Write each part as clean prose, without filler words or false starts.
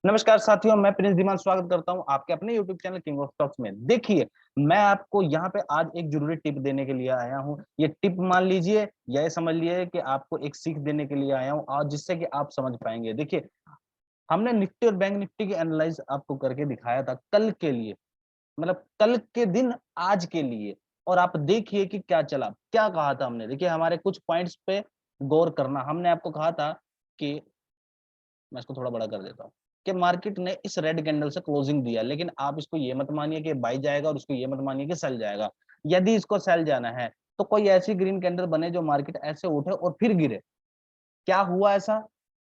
नमस्कार साथियों, मैं प्रिंस धीमान स्वागत करता हूं आपके अपने YouTube channel king of stocks में। देखिए, मैं आपको यहां पे आज एक जरूरी टिप देने के लिए आया हूं। ये टिप मान लीजिए या ये समझ लिए कि आपको एक सीख देने के लिए आया हूं आज, जिससे कि आप समझ पाएंगे। देखिए, हमने निफ्टी और बैंक निफ्टी की एनालाइज आपको करके दिखाया था कल के लिए, मतलब कल के दिन आज के लिए। और आप देखिए कि क्या चला, क्या कहा था हमने। देखिए, हमारे कुछ पॉइंट्स पे गौर करना। हमने आपको कहा था कि मैं इसको थोड़ा बड़ा कर देता हूँ कि मार्केट ने इस रेड कैंडल से क्लोजिंग दिया, लेकिन आप इसको ये मत मानिए कि बाई जाएगा और इसको ये मत मानिए कि सेल जाएगा। यदि इसको सेल जाना है तो कोई ऐसी ग्रीन कैंडल बने जो मार्केट ऐसे उठे और फिर गिरे। क्या हुआ ऐसा,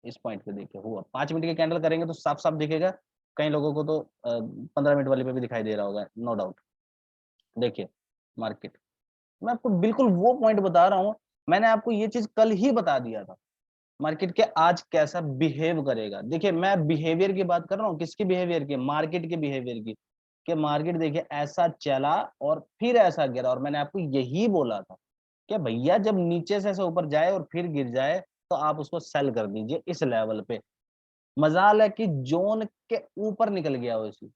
इस पॉइंट पे देखिए हुआ। 5 मिनट की कैंडल करेंगे तो साफ साफ दिखेगा। कई लोगों को तो 15 मिनट वाले पे भी दिखाई दे रहा होगा, नो डाउट। देखिए मार्केट, मैं आपको बिल्कुल वो पॉइंट बता रहा हूँ। मैंने आपको ये चीज कल ही बता दिया था मार्केट के आज कैसा बिहेव करेगा। देखिए, मैं बिहेवियर की बात कर रहा हूँ, किसकी बिहेवियर की, मार्केट के बिहेवियर की। कि मार्केट देखिए ऐसा चला और फिर ऐसा गिरा, और मैंने आपको यही बोला था कि भैया जब नीचे से ऐसे ऊपर जाए और फिर गिर जाए तो आप उसको सेल कर दीजिए इस लेवल पे। मजाल है कि जोन के ऊपर निकल गया वो इसी।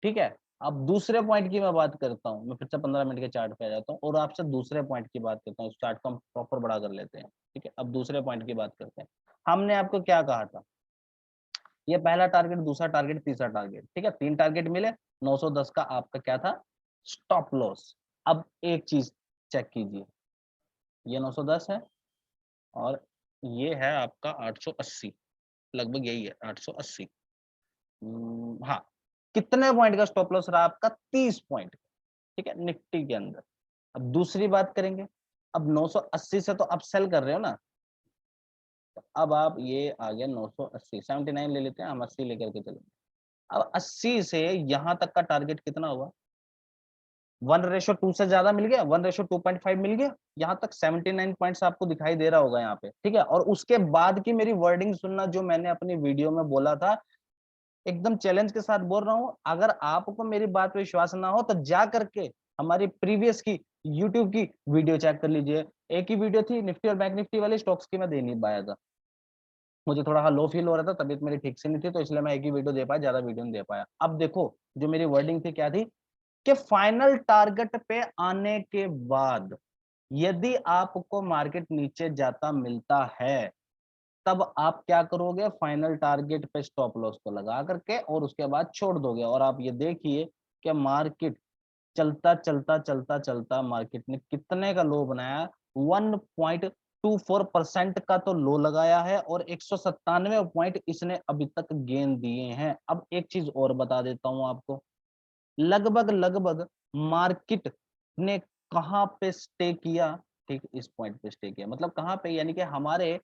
ठीक है, अब दूसरे पॉइंट की मैं बात करता हूँ। मैं फिर से 15 मिनट के चार्ट पे आ जाता हूँ और आपसे दूसरे पॉइंट की बात करता हूँ। इस चार्ट को हम प्रॉपर बड़ा कर लेते हैं। ठीक है, अब दूसरे पॉइंट की बात करते हैं। हमने आपको क्या कहा था, ये पहला टारगेट, दूसरा टारगेट, तीसरा टारगेट। ठीक है, 3 टारगेट मिले। 910 का आपका क्या था, स्टॉप लॉस। अब एक चीज चेक कीजिए, ये 910 है और ये है आपका 880, लगभग यही है 880। हाँ, कितने पॉइंट का स्टॉप लॉस रहा आपका, 30 पॉइंट। ठीक है, निफ्टी के अंदर। अब दूसरी बात करेंगे। अब 980 से तो आप सेल कर रहे हो ना, तो अब आप ये आ गया 980, 79 ले लेते हैं हम, 80 लेकर के चलेंगे। अब 80 से यहाँ तक का टारगेट कितना हुआ, 1:2 से ज्यादा मिल गया, 1:2.5 मिल गया। यहाँ तक 79 पॉइंट्स आपको दिखाई दे रहा होगा यहाँ पे। ठीक है, और उसके बाद की मेरी वर्डिंग सुनना, जो मैंने अपनी वीडियो में बोला था। एकदम चैलेंज के साथ बोल रहा हूँ, अगर आपको मेरी बात पे विश्वास ना हो तो जा करके हमारी प्रीवियस की यूट्यूब की वीडियो चेक कर लीजिए। एक ही वीडियो थी निफ्टी और बैंक निफ्टी वाले स्टॉक्स की, मैं दे नहीं पाया था। मुझे थोड़ा लो फील हो रहा था, तबीयत मेरी ठीक से नहीं थी, तो इसलिए मैं एक ही वीडियो दे पाया, ज्यादा वीडियो नहीं दे पाया। अब देखो, जो मेरी वर्डिंग थी क्या थी, कि फाइनल टारगेट पे आने के बाद यदि आपको मार्केट नीचे जाता मिलता है, तब आप क्या करोगे, फाइनल टारगेट पे स्टॉप लॉस को लगा करके और उसके बाद छोड़ दोगे। और आप ये देखिए कि मार्केट चलता चलता चलता चलता मार्केट ने कितने का लो बनाया, 1.24% का तो लो लगाया है और 197 पॉइंट इसने अभी तक गेन दिए हैं। अब एक चीज और बता देता हूं आपको, लगभग लगभग मार्केट ने कहां पे स्टे किया, ठीक इस पॉइंट पे स्टे किया। मतलब कहां पे, यानी कि हमारे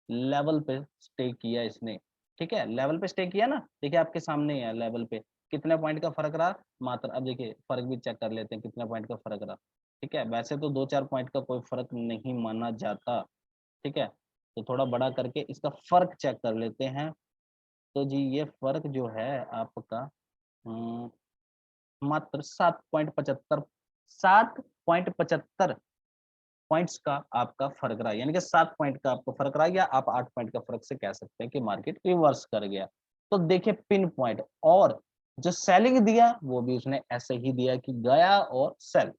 लेवल पे स्टे किया इसने। ठीक है, लेवल पे स्टे किया ना, देखिए आपके सामने ही है लेवल पे। कितने पॉइंट का फर्क रहा, मात्र, अब देखिए फर्क भी चेक कर लेते हैं कितने पॉइंट का फर्क रहा। ठीक है, वैसे तो 2-4 पॉइंट का कोई फर्क नहीं माना जाता। ठीक है, तो थोड़ा बड़ा करके इसका फर्क चेक कर लेते हैं। तो जी ये फर्क जो है आपका, मात्र 7.75, 7.75 पॉइंट्स का आपका फर्क रहा, यानी कि 7 पॉइंट का आपको फर्क रहा, या आप 8 पॉइंट का फर्क से कह सकते हैं कि मार्केट रिवर्स कर गया। तो देखिए पिन पॉइंट, और जो सेलिंग दिया वो भी उसने ऐसे ही दिया कि गया और सेल।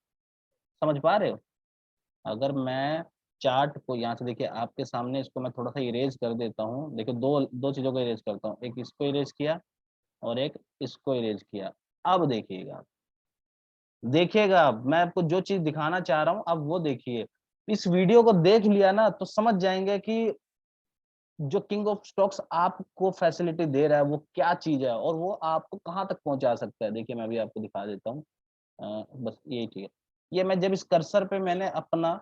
समझ पा रहे हो। अगर मैं चार्ट को यहाँ से देखिए आपके सामने, इसको मैं थोड़ा सा इरेज कर देता हूँ। देखिए दो दो चीजों को इरेज करता हूँ, एक इसको इरेज किया और एक इसको इरेज किया। अब देखिएगा, देखिएगा मैं आपको जो चीज दिखाना चाह रहा हूं, अब वो देखिए। इस वीडियो को देख लिया ना तो समझ जाएंगे कि जो किंग ऑफ स्टॉक्स आपको फैसिलिटी दे रहा है वो क्या चीज है और वो आपको कहां तक पहुंचा सकता है। देखिए मैं भी आपको दिखा देता हूँ। बस यही चीज है। ये मैं जब इस कर्सर पे मैंने अपना,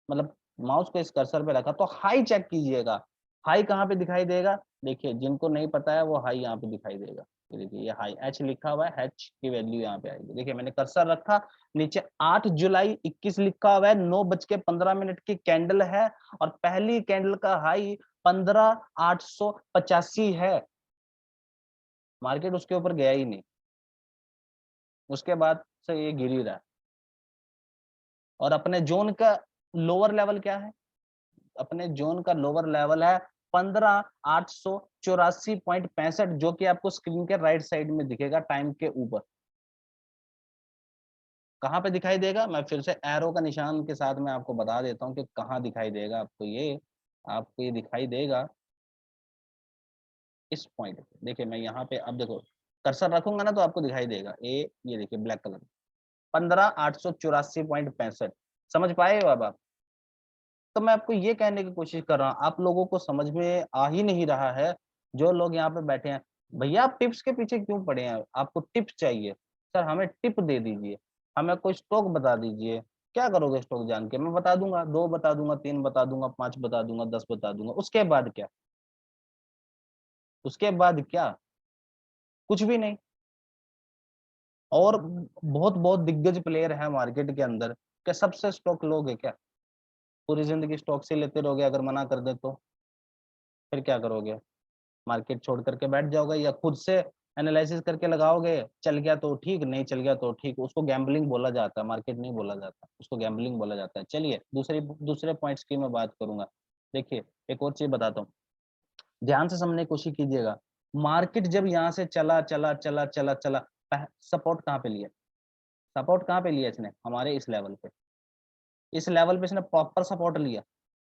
मतलब माउस को इस कर्सर पे रखा, तो हाई चेक कीजिएगा। हाई कहाँ पे दिखाई देगा, देखिए जिनको नहीं पता है वो हाई यहाँ पे दिखाई देगा। ये देखिए ये हाई एच लिखा हुआ है, एच की वैल्यू यहाँ पे आएगी। देखिए मैंने कर्सर रखा, नीचे 8 जुलाई 21 लिखा हुआ है, 9:15 की कैंडल है और पहली कैंडल का हाई 15,885 है। मार्केट उसके ऊपर गया ही नहीं, उसके बाद से ये गिर ही रहा है। और अपने जोन का लोअर लेवल क्या है, अपने जोन का लोअर लेवल है 15,884.65, जो कि आपको स्क्रीन के राइट साइड में दिखेगा टाइम के ऊपर। कहाँ पे दिखाई देगा, मैं फिर से एरो का निशान के साथ मैं आपको बता देता हूँ कि कहाँ दिखाई देगा आपको ये दिखाई देगा इस पॉइंट पे। देखिए मैं यहाँ पे अब देखो कर्सर रखूंगा ना तो आपको दिखाई देगा ये देखिए ब्लैक कलर 15,884.65। समझ पाए हो अब आप? तो मैं आपको ये कहने की कोशिश कर रहा हूँ, आप लोगों को समझ में आ ही नहीं रहा है। जो लोग यहाँ पे बैठे हैं, भैया आप टिप्स के पीछे क्यों पड़े हैं? आपको टिप्स चाहिए, सर हमें टिप दे दीजिए, हमें कोई स्टॉक बता दीजिए। क्या करोगे स्टॉक जान के? मैं बता दूंगा, 2 बता दूंगा, 3 बता दूंगा, 5 बता दूंगा, 10 बता दूंगा। उसके बाद क्या? उसके बाद क्या? कुछ भी नहीं। और बहुत बहुत दिग्गज प्लेयर है मार्केट के अंदर, क्या सबसे स्टॉक लोगे क्या? पूरी जिंदगी स्टॉक से लेते रहोगे? अगर मना कर दे तो फिर क्या करोगे? मार्केट छोड़ करके बैठ जाओगे या खुद से एनालिसिस करके लगाओगे? चल गया तो ठीक, नहीं चल गया तो ठीक। उसको गैम्बलिंग बोला जाता है, मार्केट नहीं बोला जाता, उसको गैम्बलिंग बोला जाता है। चलिए दूसरे पॉइंट्स की मैं बात करूंगा। देखिए एक और चीज बताता हूँ, ध्यान से समझने की कोशिश कीजिएगा। मार्केट जब यहाँ से चला चला चला चला चला, सपोर्ट कहाँ पे लिया? सपोर्ट कहाँ पे लिया इसने? हमारे इस लेवल पे। इस लेवल पे इसने प्रॉपर सपोर्ट लिया।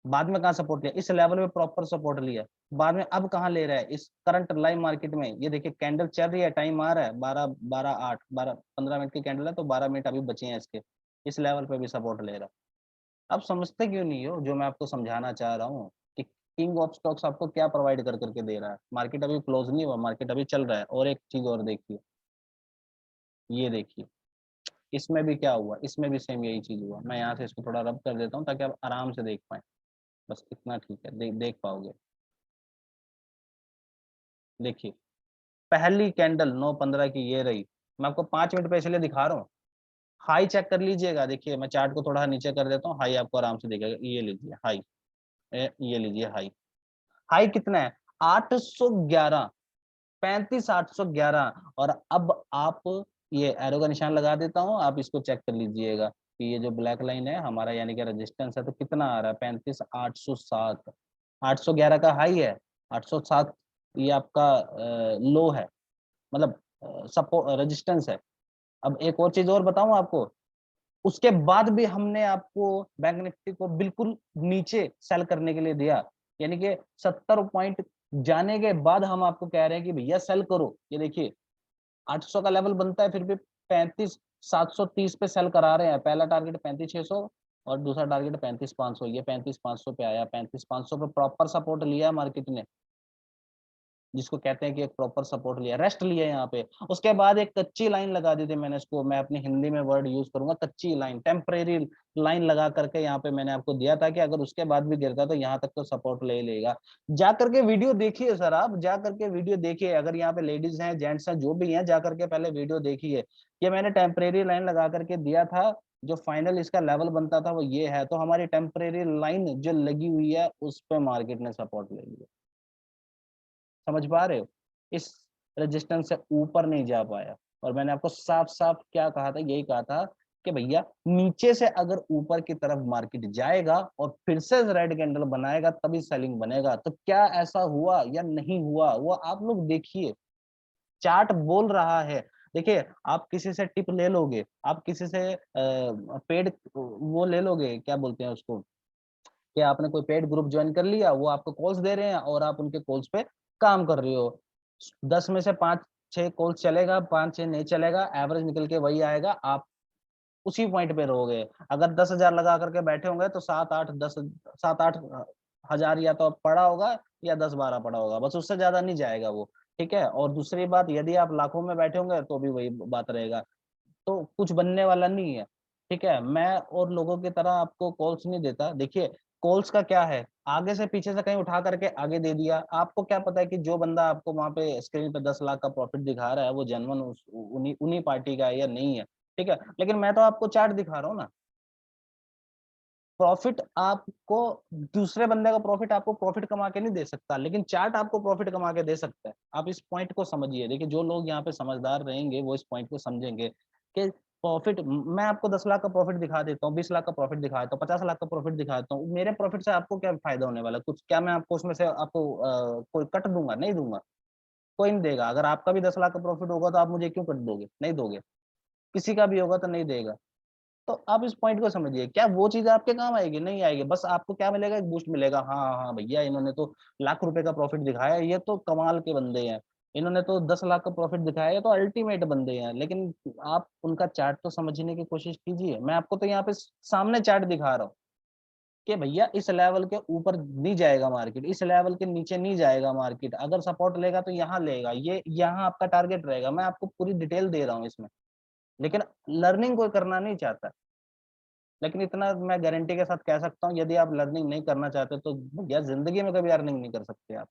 बाद में कहाँ सपोर्ट लिया? इस लेवल पे प्रॉपर सपोर्ट लिया। बाद में अब कहाँ ले रहा है? इस करंट लाइव मार्केट में। ये देखिए कैंडल चल रही है, टाइम आ रहा है 12 15 मिनट की कैंडल है, तो 12 मिनट अभी बचे हैं इसके। इस लेवल पे भी सपोर्ट ले रहा है। आप समझते क्यों नहीं हो जो मैं आपको समझाना चाह रहा हूँ कि किंग ऑफ स्टॉक्स आपको क्या प्रोवाइड कर करके दे रहा है? मार्केट अभी क्लोज नहीं हुआ, मार्केट अभी चल रहा है। और एक चीज और देखिए, ये देखिए इसमें भी क्या हुआ, इसमें भी सेम यही चीज हुआ। मैं यहाँ से इसको थोड़ा रब कर देता हूँ ताकि आप आराम से देख पाए। बस इतना ठीक है, देख पाओगे। देखिए पहली कैंडल 9:15 की ये रही। मैं आपको 5 मिनट पे इसलिए दिखा रहा हूँ। हाई चेक कर लीजिएगा। देखिए मैं चार्ट को थोड़ा नीचे कर देता हूँ, हाई आपको आराम से दिखेगा। ये लीजिए हाई, ये लीजिए हाई। हाई कितना है? 811, 35,811। और अब आप ये एरो का निशान लगा देता हूँ, आप इसको चेक कर लीजिएगा कि ये जो ब्लैक लाइन है हमारा यानी कि रेजिस्टेंस है, तो कितना आ रहा है? 35,807। 811 का हाई है, 807 ये आपका लो है, मतलब सपोर्ट रेजिस्टेंस है। अब एक और चीज और बताऊं आपको, उसके बाद भी हमने आपको बैंक निफ्टी को बिल्कुल नीचे सेल करने के लिए दिया। यानी कि 70 पॉइंट जाने के बाद हम आपको कह रहे हैं कि भैया सेल करो। ये देखिए 800 का लेवल बनता है, फिर भी 35,730 पे सेल करा रहे हैं। पहला टारगेट 35,600 और दूसरा टारगेट 35,500। ये 35,500 पे आया, 35,500 पे प्रॉपर सपोर्ट लिया मार्केट ने, जिसको कहते हैं कि एक प्रॉपर सपोर्ट लिया, रेस्ट लिया यहाँ पे। उसके बाद एक कच्ची लाइन लगा दी थी मैंने, इसको मैं अपनी हिंदी में वर्ड यूज करूंगा, कच्ची लाइन, टेम्परेरी लाइन लगा करके यहाँ पे मैंने आपको दिया था कि अगर उसके बाद भी गिरता तो यहाँ तक तो सपोर्ट ले लेगा। जा करके वीडियो देखिए सर, आप जा करके वीडियो देखिए। अगर यहाँ पे लेडीज हैं, जेंट्स हैं, जो भी हैं, जा करके पहले वीडियो देखिए। ये मैंने टेम्परेरी लाइन लगा करके दिया था, जो फाइनल इसका लेवल बनता था वो ये है। तो हमारी टेम्परेरी लाइन जो लगी हुई है उस पे मार्केट ने सपोर्ट ले लिया। समझ पा रहे हो? इस रेजिस्टेंस से ऊपर नहीं जा पाया। और मैंने आपको साफ साफ क्या कहा था? यही कहा था कि भैया नीचे से अगर ऊपर की तरफ मार्केट जाएगा और फिर से रेड कैंडल बनाएगा तभी सेलिंग बनेगा। तो क्या ऐसा हुआ या नहीं हुआ वो आप लोग देखिए, चार्ट बोल रहा है। देखिए आप किसी से टिप ले लोगे, आप किसी से पेड वो ले लोगे, क्या बोलते हैं उसको, कि आपने कोई पेड ग्रुप ज्वाइन कर लिया, वो आपको कॉल्स दे रहे हैं और आप उनके कॉल्स पे काम कर रहे हो। 10 में से 5-6 कॉल्स चलेगा, 5-6 नहीं चलेगा, एवरेज निकल के वही आएगा। आप उसी पॉइंट पे रहोगे। अगर 10,000 लगा करके बैठे होंगे तो 7-8 या तो पड़ा होगा या 10-12 पड़ा होगा, बस उससे ज्यादा नहीं जाएगा वो। ठीक है। और दूसरी बात, यदि आप लाखों में बैठे होंगे तो भी वही बात रहेगा। तो कुछ बनने वाला नहीं है। ठीक है। मैं और लोगों की तरह आपको कॉल्स नहीं देता। देखिए कॉल्स का क्या है, आगे से पीछे से कहीं उठा करके आगे दे दिया। आपको क्या पता है कि जो बंदा आपको वहां पे स्क्रीन पे 10 लाख का प्रॉफिट दिखा रहा है वो जेन्युइन उन्हीं उन्हीं पार्टी का है या नहीं है? ठीक है। लेकिन मैं तो आपको चार्ट दिखा रहा हूँ ना। प्रॉफिट आपको, दूसरे बंदे का प्रॉफिट आपको प्रॉफिट कमा के नहीं दे सकता, लेकिन चार्ट आपको प्रॉफिट कमा के दे सकता है। आप इस पॉइंट को समझिए। देखिए जो लोग यहाँ पे समझदार रहेंगे वो इस पॉइंट को समझेंगे कि प्रॉफिट मैं आपको 10 लाख का प्रॉफिट दिखा देता हूँ, 20 लाख का प्रॉफिट दिखा देता हूँ, 50 लाख का प्रॉफिट दिखा देता हूँ, मेरे प्रॉफिट से आपको क्या फायदा होने वाला? कुछ क्या मैं आपको उसमें से आपको कोई कट दूंगा? नहीं दूंगा, कोई नहीं देगा। अगर आपका भी 10 लाख का प्रॉफिट होगा तो आप मुझे क्यों कट दोगे? नहीं दोगे। किसी का भी होगा तो नहीं देगा। तो आप इस पॉइंट को समझिए, क्या वो चीज आपके काम आएगी? नहीं आएगी। बस आपको क्या मिलेगा? एक बूस्ट मिलेगा, हाँ हाँ भैया इन्होंने तो लाख रुपए का प्रॉफिट दिखाया, ये तो कमाल के बंदे हैं, इन्होंने तो 10 लाख का प्रॉफिट दिखाया, ये तो अल्टीमेट बंदे हैं। लेकिन आप उनका चार्ट तो समझने की कोशिश कीजिए। मैं आपको तो यहाँ पे सामने चार्ट दिखा रहा हूँ कि भैया इस लेवल के ऊपर नहीं जाएगा मार्केट, इस लेवल के नीचे नहीं जाएगा मार्केट, अगर सपोर्ट लेगा तो यहाँ लेगा, ये यहाँ आपका टारगेट रहेगा। मैं आपको पूरी डिटेल दे रहा हूँ इसमें, लेकिन लर्निंग कोई करना नहीं चाहता। लेकिन इतना मैं गारंटी के साथ कह सकता हूँ, यदि आप लर्निंग नहीं करना चाहते तो भैया जिंदगी में कभी अर्निंग नहीं कर सकते आप।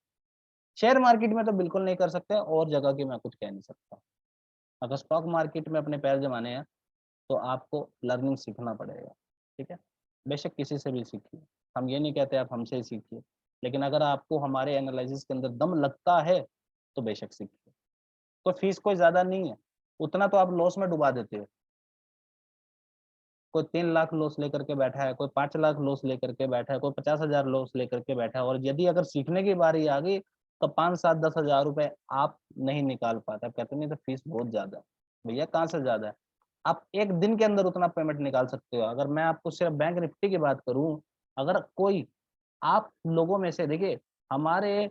शेयर मार्केट में तो बिल्कुल नहीं कर सकते, और जगह की मैं कुछ कह नहीं सकता। अगर स्टॉक मार्केट में अपने पैर जमाने हैं तो आपको लर्निंग सीखना पड़ेगा, ठीक है। बेशक किसी से भी सीखिए, हम ये नहीं कहते आप हमसे ही सीखिए, लेकिन अगर आपको हमारे एनालिसिस के अंदर दम लगता है तो बेशक सीखिए। कोई फीस कोई ज्यादा नहीं है, उतना तो आप लॉस में डुबा देते हो। कोई 3 लाख लॉस लेकर के बैठा है, कोई 5 लाख लॉस लेकर के बैठा है, कोई 50,000 लॉस लेकर के बैठा है, और यदि अगर सीखने की बारी आ गई तो 5, 7, 10 हजार रुपए आप नहीं निकाल पाते। आप कहते नहीं तो फीस बहुत ज्यादा है। भैया कहाँ से ज्यादा है? आप एक दिन के अंदर उतना पेमेंट निकाल सकते हो। अगर मैं आपको सिर्फ बैंक निफ्टी की बात करूं, अगर कोई आप लोगों में से देखिए, हमारे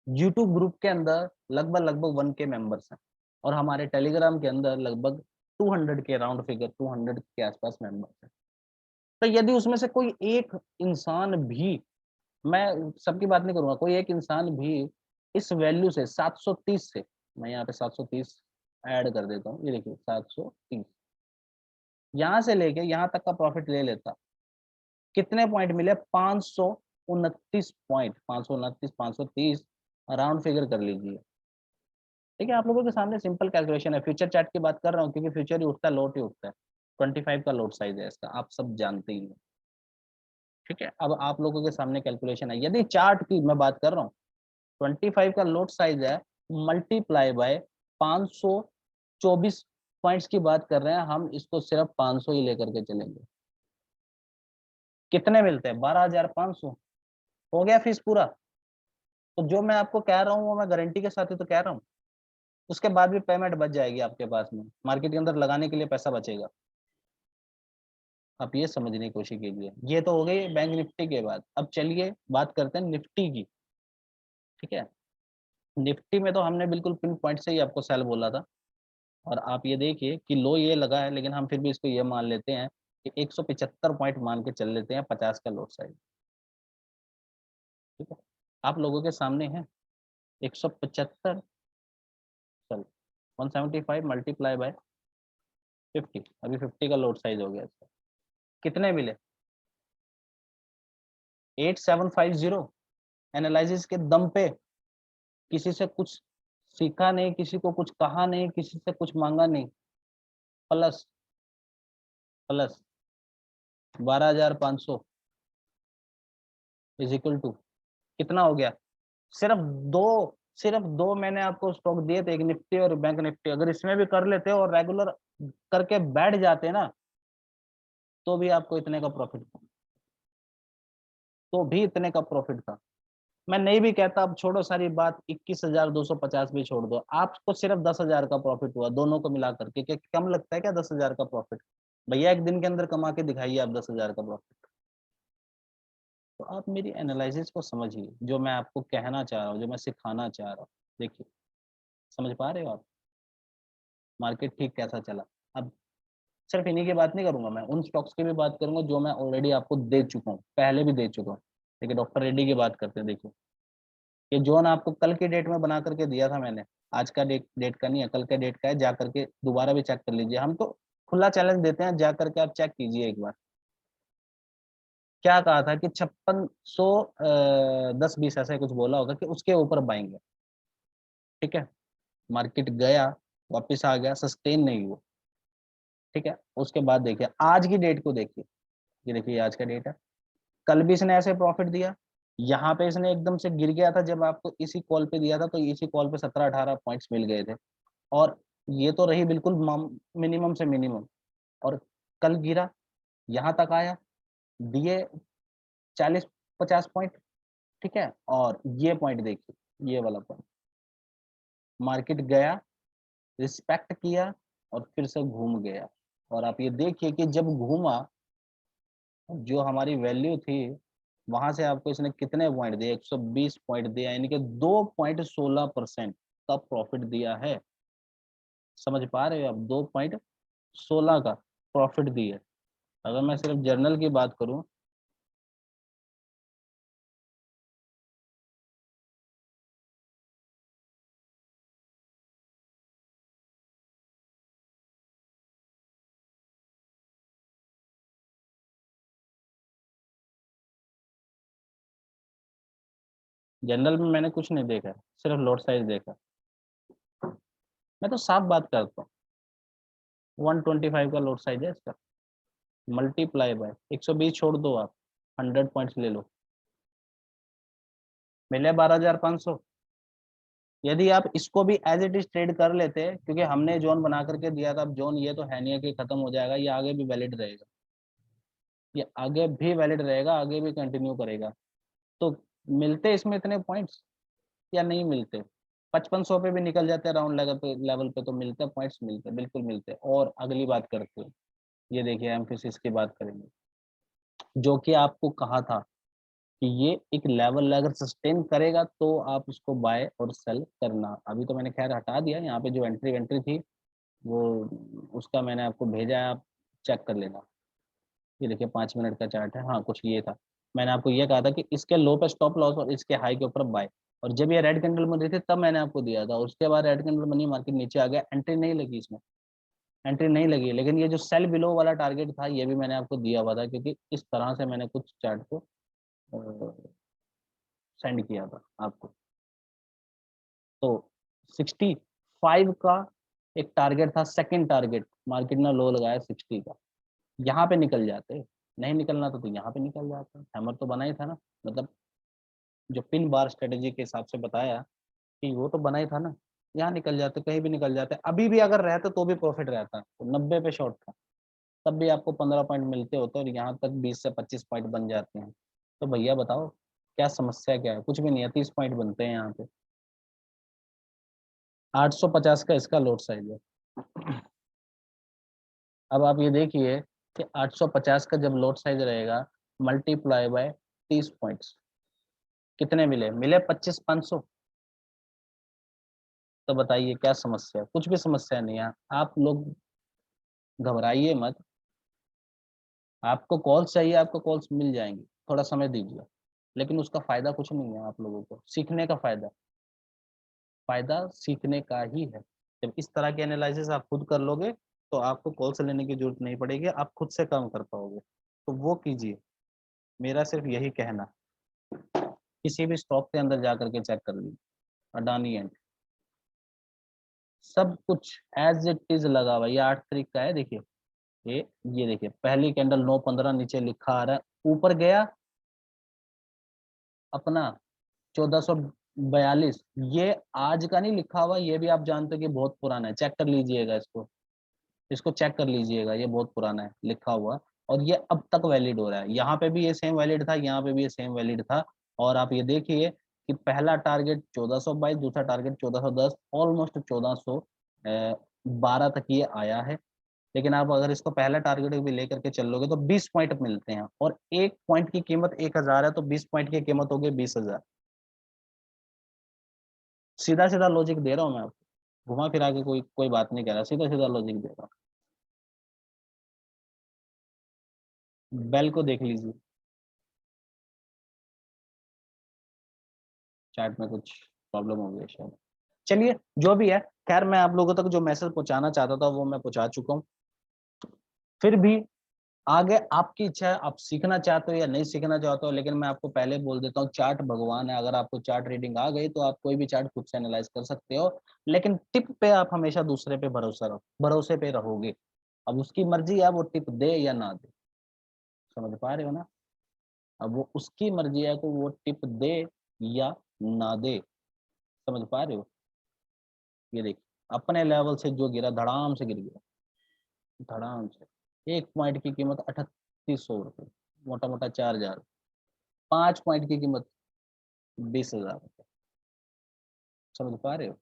यूट्यूब ग्रुप के अंदर लगभग 1K मेंबर्स हैं, और हमारे टेलीग्राम के अंदर लगभग 200 के राउंड फिगर 200 के आसपास मेंबर्स हैं। तो यदि उसमें से कोई एक इंसान भी, मैं सबकी बात नहीं करूंगा, कोई एक इंसान भी इस वैल्यू से 730 से, मैं यहाँ पे 730 ऐड कर देता हूँ, ये देखिए 730, यहाँ से लेके यहाँ तक का प्रॉफिट ले लेता, कितने पॉइंट मिले? 529 पॉइंट, 529, 530 राउंड फिगर कर लीजिए। ठीक है, आप लोगों के सामने सिंपल कैलकुलेशन है। फ्यूचर चार्ट की बात कर रहा हूँ क्योंकि फ्यूचर ही उठता है, लोट ही उठता है। 25 का लोट साइज है इसका, आप सब जानते ही हैं। ठीक है, अब आप लोगों के सामने कैलकुलेशन है, यदि चार्ट की मैं बात कर रहा हूँ, 25 का लोट साइज है, मल्टीप्लाई बाय 524 पॉइंट्स की बात कर रहे हैं हम, इसको सिर्फ 500 ही लेकर के चलेंगे। कितने मिलते हैं? 12,500। हो गया फीस पूरा। तो जो मैं आपको कह रहा हूँ वो मैं गारंटी के साथ ही तो कह रहा हूँ। उसके बाद भी पेमेंट बच जाएगी आपके पास में, मार्केट के अंदर लगाने के लिए पैसा बचेगा। आप ये समझने की कोशिश कीजिए। ये तो हो गई बैंक निफ्टी के बाद, अब चलिए बात करते हैं निफ्टी की। ठीक है, निफ्टी में तो हमने बिल्कुल पिन पॉइंट से ही आपको सेल बोला था, और आप ये देखिए कि लो ये लगा है, लेकिन हम फिर भी इसको ये मान लेते हैं कि 175 पॉइंट मान के चल लेते हैं, 50 का लोड साइड। ठीक है, आप लोगों के सामने है 175, चल 175 मल्टीप्लाई बाय 50, अभी 50 का लोड साइज हो गया इसका। कितने मिले? 8750। एनालिसिस के दम पे, किसी से कुछ सीखा नहीं, किसी को कुछ कहा नहीं, किसी से कुछ मांगा नहीं, plus plus 12,500 is equal to कितना हो गया? सिर्फ दो, सिर्फ दो मैंने आपको स्टॉक दिए थे, एक निफ्टी और बैंक निफ्टी। अगर इसमें भी कर लेते और रेगुलर करके बैठ जाते ना, तो भी आपको इतने का प्रॉफिट था, तो भी इतने का प्रॉफिट था। मैं नहीं भी कहता, अब छोड़ो सारी बात, 21,250 भी छोड़ दो, आपको सिर्फ 10,000 का प्रॉफिट हुआ दोनों को मिला करके। क्या कम लगता है क्या 10,000 का प्रॉफिट? भैया एक दिन के अंदर कमा के दिखाइए आप 10,000 का प्रॉफिट। तो आप मेरी एनालिसिस को समझिए, जो मैं आपको कहना चाह रहा हूँ, जो मैं सिखाना चाह रहा हूँ। देखिए, समझ पा रहे हो आप? मार्केट ठीक कैसा चला? अब सिर्फ इन्हीं की बात नहीं करूंगा, मैं उन स्टॉक्स की भी बात करूंगा जो मैं ऑलरेडी आपको दे चुका हूँ, पहले भी दे चुका हूँ। देखिए, डॉक्टर रेड्डी की बात करते हैं। देखिए, ये जोन आपको कल की डेट में बना करके दिया था मैंने, आज का डेट का नहीं है, कल के डेट का है। जा करके दोबारा भी चेक कर लीजिए, हम तो खुला चैलेंज देते हैं, जा करके आप चेक कीजिए एक बार। क्या कहा था कि 5600 10-20 ऐसा कुछ बोला होगा कि उसके ऊपर बाएंगे। ठीक है, मार्केट गया, वापस आ गया, सस्टेन नहीं हुआ। ठीक है, उसके बाद देखिए आज की डेट को देखिए, ये देखिए आज का डेट है, कल भी इसने ऐसे प्रॉफिट दिया, यहाँ पे इसने एकदम से गिर गया था, जब आपको इसी कॉल पे दिया था तो इसी कॉल पे 17-18 पॉइंट्स मिल गए थे, और ये तो रही बिल्कुल मिनिमम से मिनिमम, और कल गिरा, यहाँ तक आया, दिए 40-50 पॉइंट, ठीक है। और ये पॉइंट देखिए, ये वाला पॉइंट, मार्केट गया, रिस्पेक्ट किया, और फिर से घूम गया। और आप ये देखिए कि जब घूमा, जो हमारी वैल्यू थी, वहां से आपको इसने कितने पॉइंट दिए, 120 पॉइंट दिया, यानी कि 2.16% का प्रॉफिट दिया है। समझ पा रहे हो आप, 2.16 का प्रॉफिट दिया। अगर मैं सिर्फ जर्नल की बात करूं, जनरल में मैंने कुछ नहीं देखा, सिर्फ लॉट साइज देखा। मैं तो साफ बात करता हूँ, 125 का लॉट साइज है इसका, मल्टीप्लाई बाय 120 छोड़ दो आप, 100 पॉइंट्स ले लो, मिले 12,500। यदि आप इसको भी एज इट इज ट्रेड कर लेते, क्योंकि हमने जोन बना करके दिया था, अब जोन ये तो है नहीं है कि खत्म हो जाएगा, ये आगे भी वैलिड रहेगा, ये आगे भी वैलिड रहेगा, आगे भी कंटिन्यू करेगा। तो मिलते इसमें इतने पॉइंट्स या नहीं मिलते? 5500 पे भी निकल जाते हैं राउंड लेवल पे तो मिलते पॉइंट्स, मिलते बिल्कुल मिलते। और अगली बात करते हैं, ये देखिए एम्फेसिस की बात करेंगे, जो कि आपको कहा था कि ये एक लेवल अगर सस्टेन करेगा तो आप इसको बाय और सेल करना। अभी तो मैंने खैर हटा दिया, यहाँ पे जो एंट्री वेंट्री थी वो, उसका मैंने आपको भेजा है, आप चेक कर लेना। ये देखिए 5 मिनट का चार्ट है, हाँ कुछ ये था, मैंने आपको ये कहा था कि इसके लो पे स्टॉप लॉस और इसके हाई के ऊपर बाय। और जब ये रेड कैंडल बन रही थी तब मैंने आपको दिया था, उसके बाद रेड कैंडल बनी, मार्केट नीचे आ गया, एंट्री नहीं लगी इसमें, एंट्री नहीं लगी। लेकिन ये जो सेल बिलो वाला टारगेट था ये भी मैंने आपको दिया हुआ था, क्योंकि इस तरह से मैंने कुछ चार्ट को सेंड किया था आपको। तो 65 का एक टारगेट था, सेकंड टारगेट, मार्केट ने लो लगाया 60 का, यहाँ पे निकल जाते, नहीं निकलना तो यहाँ पे निकल जाते, हैमर तो बना ही था ना, मतलब जो पिन बार स्ट्रेटेजी के हिसाब से बताया कि वो तो बना ही था ना, यहाँ निकल जाते, कहीं भी निकल जाते, अभी भी अगर रहते तो भी प्रॉफिट रहता, तो 90 पे शॉर्ट था, तब भी आपको 15 पॉइंट मिलते होते, और यहाँ तक 20 से 25 पॉइंट बन जाते हैं। तो भैया बताओ क्या समस्या क्या है, कुछ भी नहीं है, 30 पॉइंट बनते हैं यहाँ पे। 850 का इसका लोड साइज है। अब आप ये देखिए कि 850 का जब लोड साइज रहेगा, मल्टीप्लाई बाय 30 पॉइंट्स, कितने मिले, मिले 25,500। तो बताइए क्या समस्या, कुछ भी समस्या नहीं है, आप लोग घबराइए मत, आपको कॉल्स चाहिए, आपको कॉल्स मिल जाएंगी, थोड़ा समय दीजिए। लेकिन उसका फायदा कुछ नहीं है, आप लोगों को सीखने का फायदा, फायदा सीखने का ही है। जब इस तरह के एनालिसिस आप खुद कर लोगे तो आपको कॉल से लेने की जरूरत नहीं पड़ेगी, आप खुद से काम कर पाओगे, तो वो कीजिए, मेरा सिर्फ यही कहना। किसी भी स्टॉक के अंदर जा करके चेक कर लीजिए, अडानी एंड सब कुछ एज इट इज लगा हुआ, ये 8 तारीख का है, देखिए ये ये देखिए पहली कैंडल 9:15 नीचे लिखा आ रहा है, ऊपर गया अपना 1442, ये आज का नहीं लिखा हुआ, ये भी आप जानते हो कि बहुत पुराना है, चेक कर लीजिएगा इसको, इसको चेक कर लीजिएगा, ये बहुत पुराना है लिखा हुआ, और ये अब तक वैलिड हो रहा है, यहाँ पे भी ये सेम वैलिड था, यहाँ पे भी ये सेम वैलिड था। और आप ये देखिए कि पहला टारगेट 1422, दूसरा टारगेट 1410, ऑलमोस्ट 1412 तक ये आया है। लेकिन आप अगर इसको पहला टारगेट भी लेकर के चल लोगे तो 20 पॉइंट मिलते हैं, और एक पॉइंट की कीमत 1,000 है, तो 20 पॉइंट की कीमत हो गई 20,000। सीधा सीधा लॉजिक दे रहा हूँ मैं आपको, घुमा फिरा के कोई कोई बात नहीं कह रहा, सीधा सीधा लॉजिक दे रहा हूँ। बेल को देख लीजिए, चैट में कुछ प्रॉब्लम हो गई है शायद। चलिए जो भी है, खैर मैं आप लोगों तक जो मैसेज पहुंचाना चाहता था वो मैं पहुंचा चुका हूँ। फिर भी आगे आपकी इच्छा है, आप सीखना चाहते हो या नहीं सीखना चाहते हो, लेकिन मैं आपको पहले बोल देता हूँ, चार्ट भगवान है, अगर आपको चार्ट रीडिंग आ गई तो आप कोई भी चार्ट खुद से एनालाइज कर सकते हो। लेकिन टिप पे आप हमेशा दूसरे पे भरोसे पे रहोगे। अब उसकी मर्जी है वो टिप दे या ना दे, समझ पा रहे हो ना? अब वो उसकी मर्जी है को वो टिप दे या ना दे, समझ पा रहे हो? ये देखिए अपने लेवल से जो गिरा धड़ाम से गिर गया, धड़ाम से। 1 पॉइंट की कीमत 3800 रुपये, मोटा मोटा 4000। 5 पॉइंट की कीमत 20,000 रुपये। समझ पा रहे हो?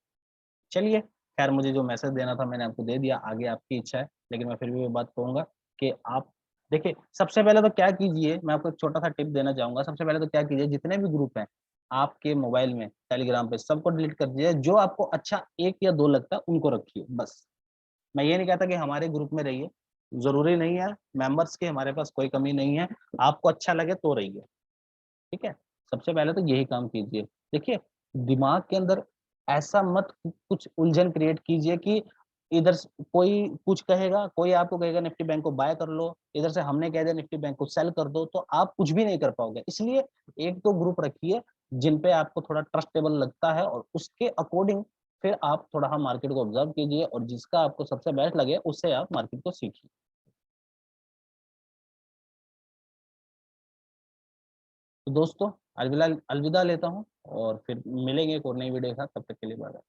चलिए खैर, मुझे जो मैसेज देना था मैंने आपको दे दिया, आगे आपकी इच्छा है, लेकिन मैं फिर भी ये बात कहूंगा कि आप देखिए, सबसे पहले तो क्या कीजिए, मैं आपको एक छोटा सा टिप देना चाहूंगा। सबसे पहले तो क्या कीजिए, जितने भी ग्रुप हैं आपके मोबाइल में टेलीग्राम पे, सबको डिलीट कर दीजिए। जो आपको अच्छा 1 या 2 लगता है उनको रखिए बस। मैं ये नहीं कहता कि हमारे ग्रुप में रहिए, जरूरी नहीं है, मेंबर्स की हमारे पास कोई कमी नहीं है, आपको अच्छा लगे तो रहिए, ठीक है। सबसे पहले तो यही काम कीजिए। देखिए, दिमाग के अंदर ऐसा मत कुछ उलझन क्रिएट कीजिए कि इधर से कोई कुछ कहेगा, कोई आपको कहेगा निफ्टी बैंक को बाय कर लो, इधर से हमने कह दिया निफ्टी बैंक को सेल कर दो, तो आप कुछ भी नहीं कर पाओगे। इसलिए 1-2 ग्रुप रखिए जिन पे आपको थोड़ा ट्रस्टेबल लगता है, और उसके अकॉर्डिंग फिर आप थोड़ा मार्केट को ऑब्जर्व कीजिए, और जिसका आपको सबसे बेस्ट लगे उससे आप मार्केट को सीखिए। तो दोस्तों, अलविदा अलविदा लेता हूँ, और फिर मिलेंगे एक और नई वीडियो के साथ। तब तक के लिए बाय।